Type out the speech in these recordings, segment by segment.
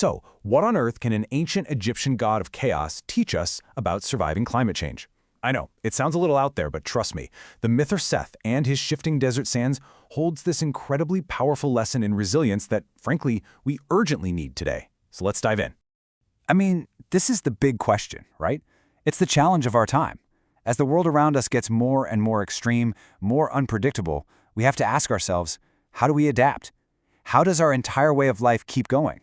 So, what on earth can an ancient Egyptian god of chaos teach us about surviving climate change? I know, it sounds a little out there, but trust me, the myth of Seth and his shifting desert sands holds this incredibly powerful lesson in resilience that, frankly, we urgently need today. So let's dive in. I mean, this is the big question, right? It's the challenge of our time. As the world around us gets more and more extreme, more unpredictable, we have to ask ourselves, how do we adapt? How does our entire way of life keep going?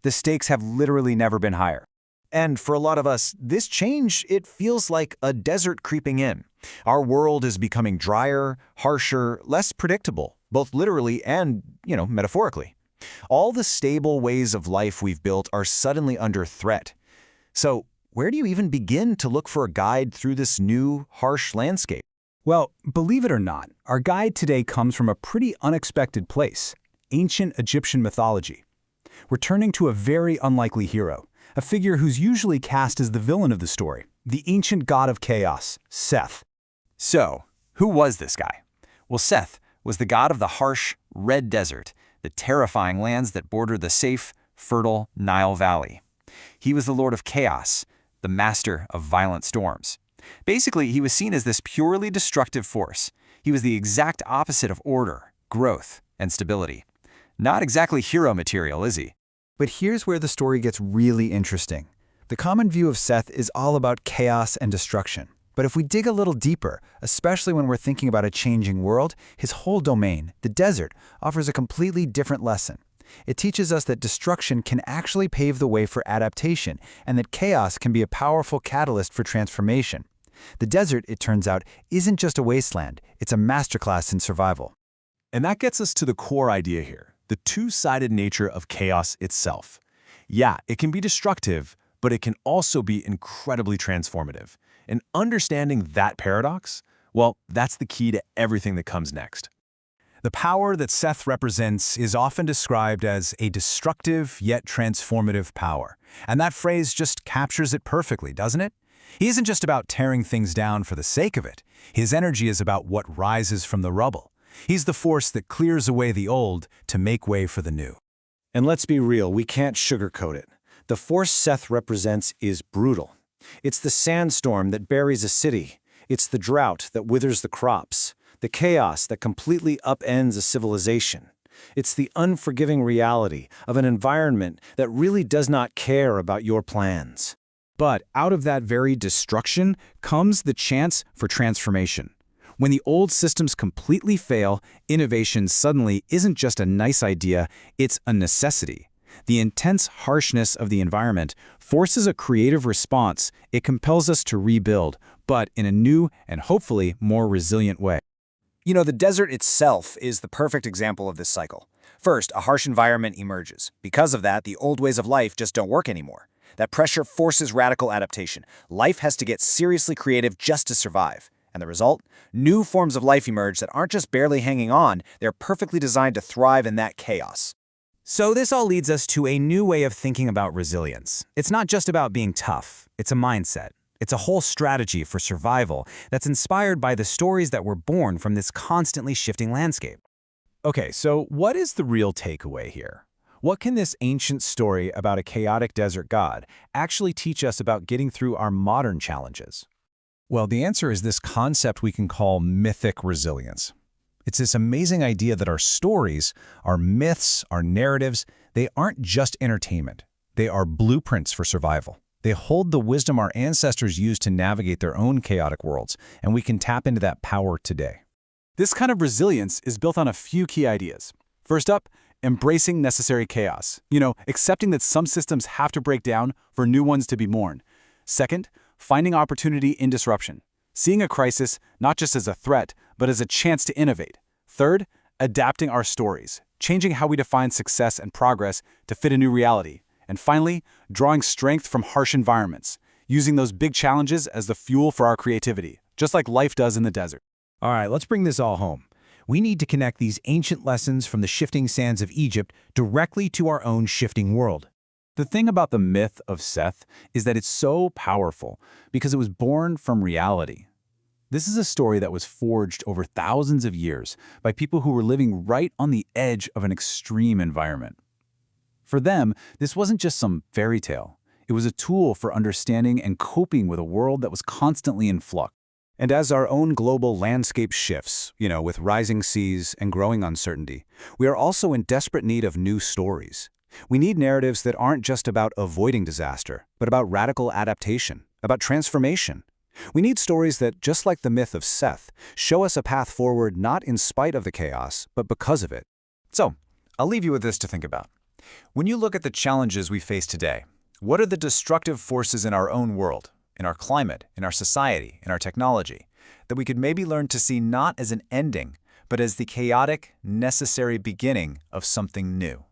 The stakes have literally never been higher. And for a lot of us, this change, it feels like a desert creeping in. Our world is becoming drier, harsher, less predictable, both literally and, metaphorically. All the stable ways of life we've built are suddenly under threat. So, where do you even begin to look for a guide through this new, harsh landscape? Well, believe it or not, our guide today comes from a pretty unexpected place, ancient Egyptian mythology. We're turning to a very unlikely hero, a figure who's usually cast as the villain of the story, the ancient god of chaos, Seth. So, who was this guy? Well, Seth was the god of the harsh, red desert, the terrifying lands that border the safe, fertile Nile Valley. He was the lord of chaos, the master of violent storms. Basically, he was seen as this purely destructive force. He was the exact opposite of order, growth, and stability. Not exactly hero material, is he? But here's where the story gets really interesting. The common view of Seth is all about chaos and destruction. But if we dig a little deeper, especially when we're thinking about a changing world, his whole domain, the desert, offers a completely different lesson. It teaches us that destruction can actually pave the way for adaptation, and that chaos can be a powerful catalyst for transformation. The desert, it turns out, isn't just a wasteland, it's a masterclass in survival. And that gets us to the core idea here, the two-sided nature of chaos itself. Yeah, it can be destructive, but it can also be incredibly transformative. And understanding that paradox, well, that's the key to everything that comes next. The power that Seth represents is often described as a destructive yet transformative power. And that phrase just captures it perfectly, doesn't it? He isn't just about tearing things down for the sake of it. His energy is about what rises from the rubble. He's the force that clears away the old to make way for the new. And let's be real, we can't sugarcoat it. The force Seth represents is brutal. It's the sandstorm that buries a city. It's the drought that withers the crops. The chaos that completely upends a civilization. It's the unforgiving reality of an environment that really does not care about your plans. But out of that very destruction comes the chance for transformation. When the old systems completely fail, innovation suddenly isn't just a nice idea, it's a necessity. The intense harshness of the environment forces a creative response. It compels us to rebuild, but in a new and hopefully more resilient way. The desert itself is the perfect example of this cycle. First, a harsh environment emerges. Because of that, the old ways of life just don't work anymore. That pressure forces radical adaptation. Life has to get seriously creative just to survive. And the result? New forms of life emerge that aren't just barely hanging on, they're perfectly designed to thrive in that chaos. So this all leads us to a new way of thinking about resilience. It's not just about being tough, it's a mindset. It's a whole strategy for survival that's inspired by the stories that were born from this constantly shifting landscape. Okay, so what is the real takeaway here? What can this ancient story about a chaotic desert god actually teach us about getting through our modern challenges? Well, the answer is this concept we can call mythic resilience. It's this amazing idea that our stories, our myths, our narratives, they aren't just entertainment. They are blueprints for survival. They hold the wisdom our ancestors used to navigate their own chaotic worlds, and we can tap into that power today. This kind of resilience is built on a few key ideas. First up, embracing necessary chaos. Accepting that some systems have to break down for new ones to be born. Second, finding opportunity in disruption. Seeing a crisis not just as a threat, but as a chance to innovate. Third, adapting our stories, changing how we define success and progress to fit a new reality. And finally, drawing strength from harsh environments, using those big challenges as the fuel for our creativity, just like life does in the desert. All right, let's bring this all home. We need to connect these ancient lessons from the shifting sands of Egypt directly to our own shifting world. The thing about the myth of Seth is that it's so powerful because it was born from reality. This is a story that was forged over thousands of years by people who were living right on the edge of an extreme environment. For them, this wasn't just some fairy tale. It was a tool for understanding and coping with a world that was constantly in flux. And as our own global landscape shifts, with rising seas and growing uncertainty, we are also in desperate need of new stories. We need narratives that aren't just about avoiding disaster, but about radical adaptation, about transformation. We need stories that, just like the myth of Seth, show us a path forward not in spite of the chaos, but because of it. So, I'll leave you with this to think about. When you look at the challenges we face today, what are the destructive forces in our own world, in our climate, in our society, in our technology, that we could maybe learn to see not as an ending, but as the chaotic, necessary beginning of something new?